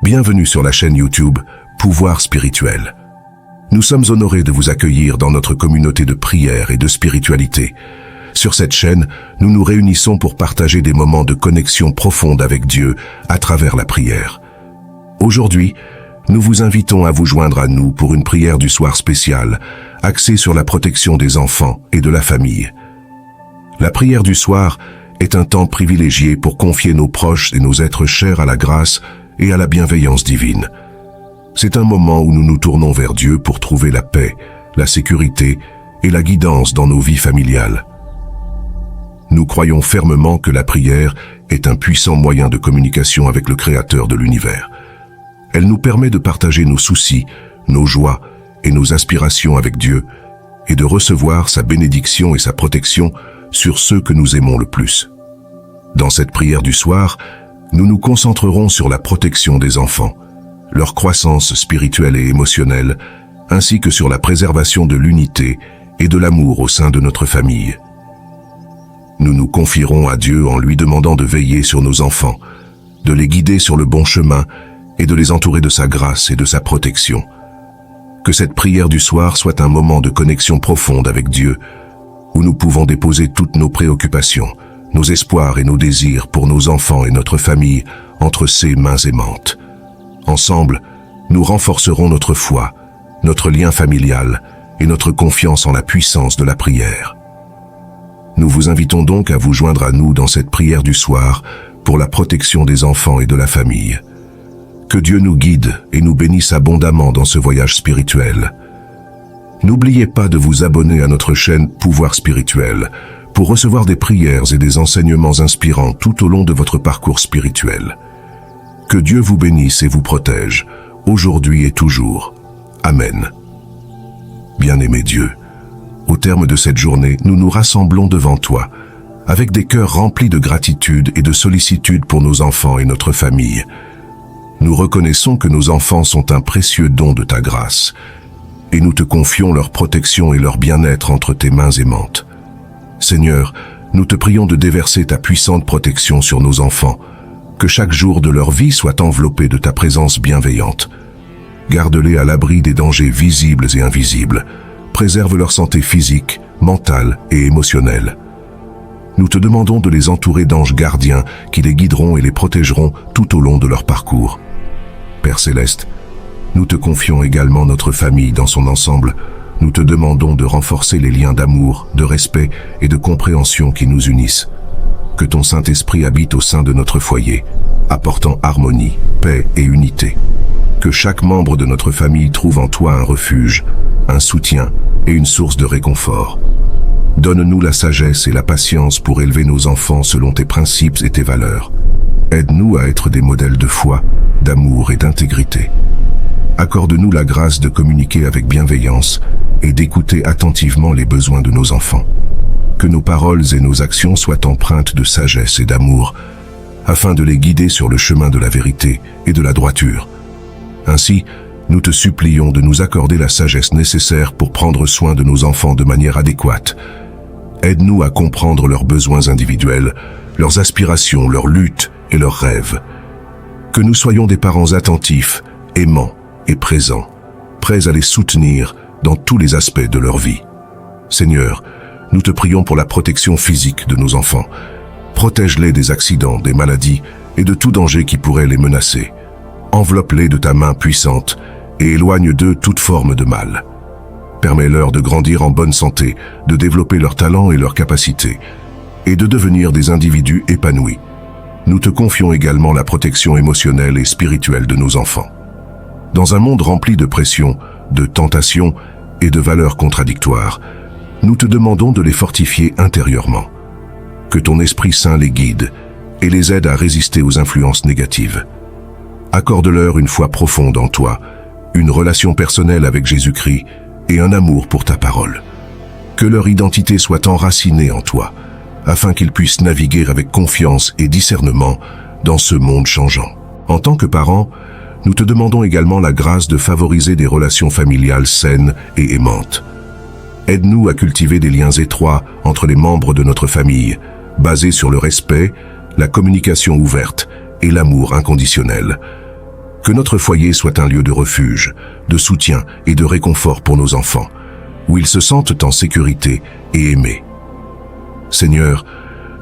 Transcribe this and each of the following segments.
Bienvenue sur la chaîne YouTube Pouvoir Spirituel. Nous sommes honorés de vous accueillir dans notre communauté de prière et de spiritualité. Sur cette chaîne, nous nous réunissons pour partager des moments de connexion profonde avec Dieu à travers la prière. Aujourd'hui, nous vous invitons à vous joindre à nous pour une prière du soir spéciale, axée sur la protection des enfants et de la famille. La prière du soir est un temps privilégié pour confier nos proches et nos êtres chers à la grâce et à la bienveillance divine. C'est un moment où nous nous tournons vers Dieu pour trouver la paix, la sécurité et la guidance dans nos vies familiales. Nous croyons fermement que la prière est un puissant moyen de communication avec le Créateur de l'univers. Elle nous permet de partager nos soucis, nos joies et nos aspirations avec Dieu et de recevoir sa bénédiction et sa protection sur ceux que nous aimons le plus. Dans cette prière du soir, nous nous concentrerons sur la protection des enfants, leur croissance spirituelle et émotionnelle, ainsi que sur la préservation de l'unité et de l'amour au sein de notre famille. Nous nous confierons à Dieu en lui demandant de veiller sur nos enfants, de les guider sur le bon chemin et de les entourer de sa grâce et de sa protection. Que cette prière du soir soit un moment de connexion profonde avec Dieu, où nous pouvons déposer toutes nos préoccupations, nos espoirs et nos désirs pour nos enfants et notre famille entre ses mains aimantes. Ensemble, nous renforcerons notre foi, notre lien familial et notre confiance en la puissance de la prière. Nous vous invitons donc à vous joindre à nous dans cette prière du soir pour la protection des enfants et de la famille. Que Dieu nous guide et nous bénisse abondamment dans ce voyage spirituel. N'oubliez pas de vous abonner à notre chaîne Pouvoir Spirituel pour recevoir des prières et des enseignements inspirants tout au long de votre parcours spirituel. Que Dieu vous bénisse et vous protège, aujourd'hui et toujours. Amen. Bien-aimé Dieu, au terme de cette journée, nous nous rassemblons devant toi, avec des cœurs remplis de gratitude et de sollicitude pour nos enfants et notre famille. Nous reconnaissons que nos enfants sont un précieux don de ta grâce, et nous te confions leur protection et leur bien-être entre tes mains aimantes. Seigneur, nous te prions de déverser ta puissante protection sur nos enfants, que chaque jour de leur vie soit enveloppé de ta présence bienveillante. Garde-les à l'abri des dangers visibles et invisibles, préserve leur santé physique, mentale et émotionnelle. Nous te demandons de les entourer d'anges gardiens qui les guideront et les protégeront tout au long de leur parcours. Père Céleste, nous te confions également notre famille dans son ensemble. Nous te demandons de renforcer les liens d'amour, de respect et de compréhension qui nous unissent. Que ton Saint-Esprit habite au sein de notre foyer, apportant harmonie, paix et unité. Que chaque membre de notre famille trouve en toi un refuge, un soutien et une source de réconfort. Donne-nous la sagesse et la patience pour élever nos enfants selon tes principes et tes valeurs. Aide-nous à être des modèles de foi, d'amour et d'intégrité. Accorde-nous la grâce de communiquer avec bienveillance et d'écouter attentivement les besoins de nos enfants. Que nos paroles et nos actions soient empreintes de sagesse et d'amour, afin de les guider sur le chemin de la vérité et de la droiture. Ainsi, nous te supplions de nous accorder la sagesse nécessaire pour prendre soin de nos enfants de manière adéquate. Aide-nous à comprendre leurs besoins individuels, leurs aspirations, leurs luttes et leurs rêves. Que nous soyons des parents attentifs, aimants et présents, prêts à les soutenir dans tous les aspects de leur vie. Seigneur, nous te prions pour la protection physique de nos enfants. Protège-les des accidents, des maladies et de tout danger qui pourrait les menacer. Enveloppe-les de ta main puissante et éloigne d'eux toute forme de mal. Permets-leur de grandir en bonne santé, de développer leurs talents et leurs capacités, et de devenir des individus épanouis. Nous te confions également la protection émotionnelle et spirituelle de nos enfants. Dans un monde rempli de pression, de tentations et de valeurs contradictoires, nous te demandons de les fortifier intérieurement. Que ton Esprit Saint les guide et les aide à résister aux influences négatives. Accorde-leur une foi profonde en toi, une relation personnelle avec Jésus-Christ et un amour pour ta parole. Que leur identité soit enracinée en toi, afin qu'ils puissent naviguer avec confiance et discernement dans ce monde changeant. En tant que parents, nous te demandons également la grâce de favoriser des relations familiales saines et aimantes. Aide-nous à cultiver des liens étroits entre les membres de notre famille, basés sur le respect, la communication ouverte et l'amour inconditionnel. Que notre foyer soit un lieu de refuge, de soutien et de réconfort pour nos enfants, où ils se sentent en sécurité et aimés. Seigneur,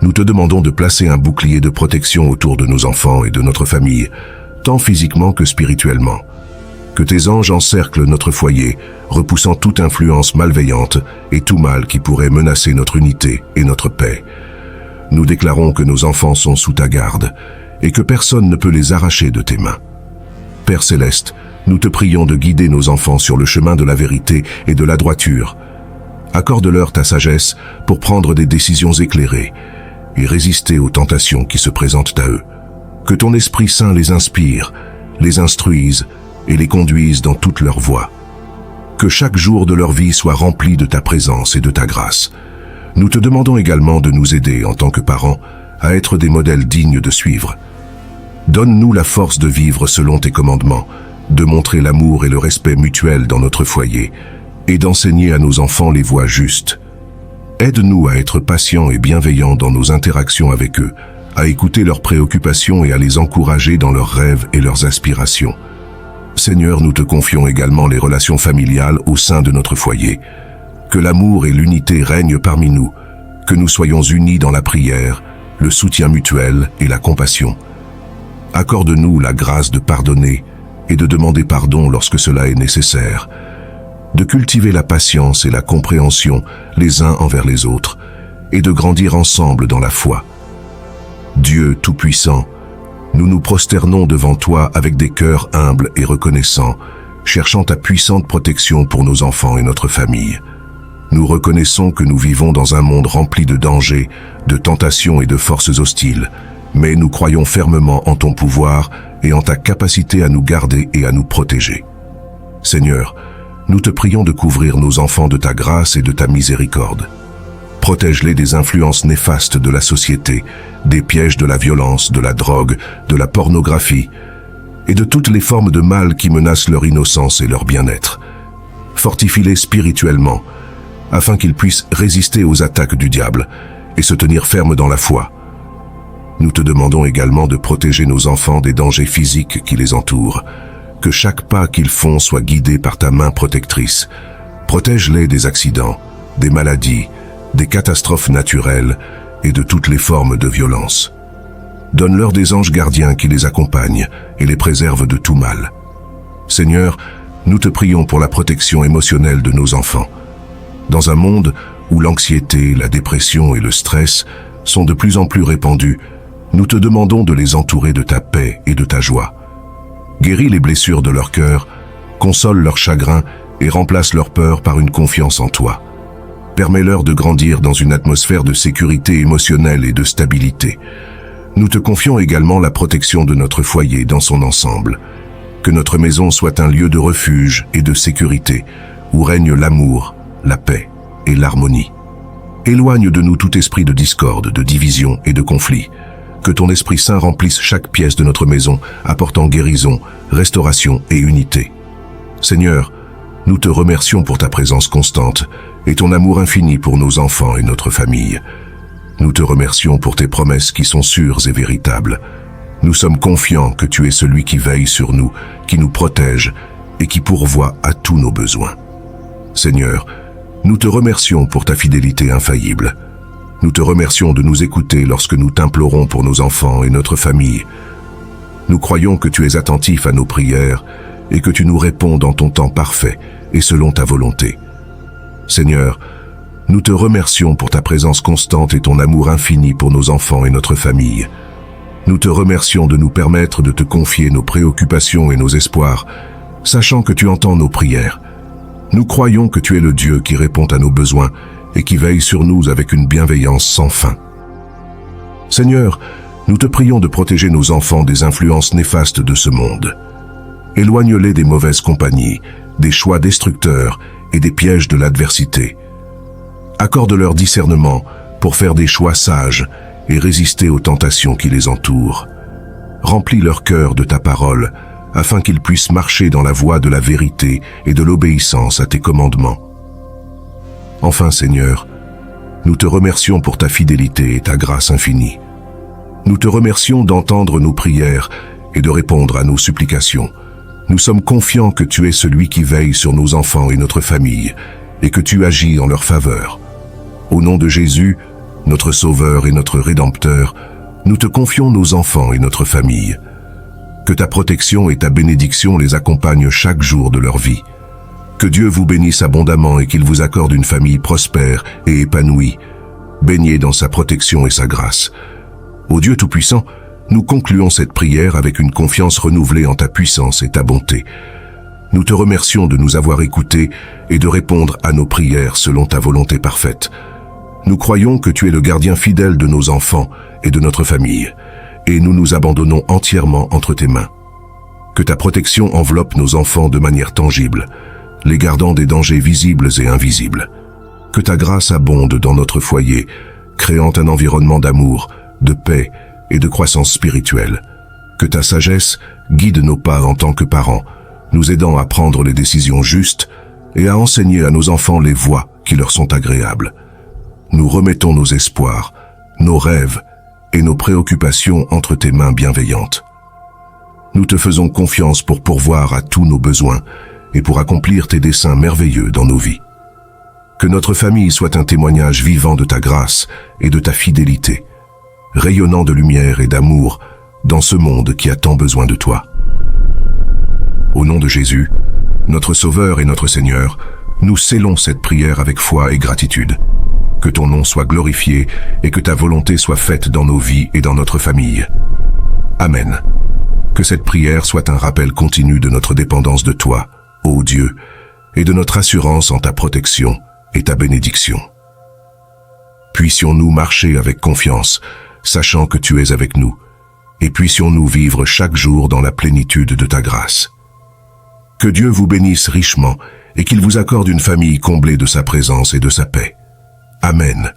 nous te demandons de placer un bouclier de protection autour de nos enfants et de notre famille, tant physiquement que spirituellement. Que tes anges encerclent notre foyer, repoussant toute influence malveillante et tout mal qui pourrait menacer notre unité et notre paix. Nous déclarons que nos enfants sont sous ta garde et que personne ne peut les arracher de tes mains. Père céleste, nous te prions de guider nos enfants sur le chemin de la vérité et de la droiture. Accorde-leur ta sagesse pour prendre des décisions éclairées et résister aux tentations qui se présentent à eux. Que ton Esprit Saint les inspire, les instruise et les conduise dans toutes leurs voies. Que chaque jour de leur vie soit rempli de ta présence et de ta grâce. Nous te demandons également de nous aider en tant que parents à être des modèles dignes de suivre. Donne-nous la force de vivre selon tes commandements, de montrer l'amour et le respect mutuel dans notre foyer et d'enseigner à nos enfants les voies justes. Aide-nous à être patients et bienveillants dans nos interactions avec eux, à écouter leurs préoccupations et à les encourager dans leurs rêves et leurs aspirations. Seigneur, nous te confions également les relations familiales au sein de notre foyer. Que l'amour et l'unité règnent parmi nous, que nous soyons unis dans la prière, le soutien mutuel et la compassion. Accorde-nous la grâce de pardonner et de demander pardon lorsque cela est nécessaire, de cultiver la patience et la compréhension les uns envers les autres, et de grandir ensemble dans la foi. Dieu Tout-Puissant, nous nous prosternons devant toi avec des cœurs humbles et reconnaissants, cherchant ta puissante protection pour nos enfants et notre famille. Nous reconnaissons que nous vivons dans un monde rempli de dangers, de tentations et de forces hostiles, mais nous croyons fermement en ton pouvoir et en ta capacité à nous garder et à nous protéger. Seigneur, nous te prions de couvrir nos enfants de ta grâce et de ta miséricorde. Protège-les des influences néfastes de la société, des pièges de la violence, de la drogue, de la pornographie et de toutes les formes de mal qui menacent leur innocence et leur bien-être. Fortifie-les spirituellement, afin qu'ils puissent résister aux attaques du diable et se tenir fermes dans la foi. Nous te demandons également de protéger nos enfants des dangers physiques qui les entourent, que chaque pas qu'ils font soit guidé par ta main protectrice. Protège-les des accidents, des maladies, des catastrophes naturelles et de toutes les formes de violence. Donne-leur des anges gardiens qui les accompagnent et les préservent de tout mal. Seigneur, nous te prions pour la protection émotionnelle de nos enfants. Dans un monde où l'anxiété, la dépression et le stress sont de plus en plus répandus, nous te demandons de les entourer de ta paix et de ta joie. Guéris les blessures de leur cœur, console leur chagrin et remplace leur peur par une confiance en toi. Permets-leur de grandir dans une atmosphère de sécurité émotionnelle et de stabilité. Nous te confions également la protection de notre foyer dans son ensemble. Que notre maison soit un lieu de refuge et de sécurité, où règne l'amour, la paix et l'harmonie. Éloigne de nous tout esprit de discorde, de division et de conflit. Que ton Esprit Saint remplisse chaque pièce de notre maison, apportant guérison, restauration et unité. Seigneur, nous te remercions pour ta présence constante et ton amour infini pour nos enfants et notre famille. Nous te remercions pour tes promesses qui sont sûres et véritables. Nous sommes confiants que tu es celui qui veille sur nous, qui nous protège et qui pourvoit à tous nos besoins. Seigneur, nous te remercions pour ta fidélité infaillible. Nous te remercions de nous écouter lorsque nous t'implorons pour nos enfants et notre famille. Nous croyons que tu es attentif à nos prières et que tu nous réponds dans ton temps parfait et selon ta volonté. Seigneur, nous te remercions pour ta présence constante et ton amour infini pour nos enfants et notre famille. Nous te remercions de nous permettre de te confier nos préoccupations et nos espoirs, sachant que tu entends nos prières. Nous croyons que tu es le Dieu qui répond à nos besoins et qui veille sur nous avec une bienveillance sans fin. Seigneur, nous te prions de protéger nos enfants des influences néfastes de ce monde. Éloigne-les des mauvaises compagnies, des choix destructeurs et des pièges de l'adversité. Accorde-leur discernement pour faire des choix sages et résister aux tentations qui les entourent. Remplis leur cœur de ta parole, afin qu'ils puissent marcher dans la voie de la vérité et de l'obéissance à tes commandements. Enfin, Seigneur, nous te remercions pour ta fidélité et ta grâce infinie. Nous te remercions d'entendre nos prières et de répondre à nos supplications. Nous sommes confiants que tu es celui qui veille sur nos enfants et notre famille, et que tu agis en leur faveur. Au nom de Jésus, notre Sauveur et notre Rédempteur, nous te confions nos enfants et notre famille. Que ta protection et ta bénédiction les accompagnent chaque jour de leur vie. Que Dieu vous bénisse abondamment et qu'il vous accorde une famille prospère et épanouie, baignée dans sa protection et sa grâce. Ô Dieu Tout-Puissant, nous concluons cette prière avec une confiance renouvelée en ta puissance et ta bonté. Nous te remercions de nous avoir écoutés et de répondre à nos prières selon ta volonté parfaite. Nous croyons que tu es le gardien fidèle de nos enfants et de notre famille, et nous nous abandonnons entièrement entre tes mains. Que ta protection enveloppe nos enfants de manière tangible, les gardant des dangers visibles et invisibles. Que ta grâce abonde dans notre foyer, créant un environnement d'amour, de paix et de croissance spirituelle. Que ta sagesse guide nos pas en tant que parents, nous aidant à prendre les décisions justes et à enseigner à nos enfants les voies qui leur sont agréables. Nous remettons nos espoirs, nos rêves et nos préoccupations entre tes mains bienveillantes. Nous te faisons confiance pour pourvoir à tous nos besoins et pour accomplir tes desseins merveilleux dans nos vies. Que notre famille soit un témoignage vivant de ta grâce et de ta fidélité, rayonnant de lumière et d'amour dans ce monde qui a tant besoin de toi. Au nom de Jésus, notre Sauveur et notre Seigneur, nous scellons cette prière avec foi et gratitude. Que ton nom soit glorifié et que ta volonté soit faite dans nos vies et dans notre famille. Amen. Que cette prière soit un rappel continu de notre dépendance de toi, ô Dieu, et de notre assurance en ta protection et ta bénédiction. Puissions-nous marcher avec confiance, sachant que tu es avec nous, et puissions-nous vivre chaque jour dans la plénitude de ta grâce. Que Dieu vous bénisse richement et qu'il vous accorde une famille comblée de sa présence et de sa paix. Amen.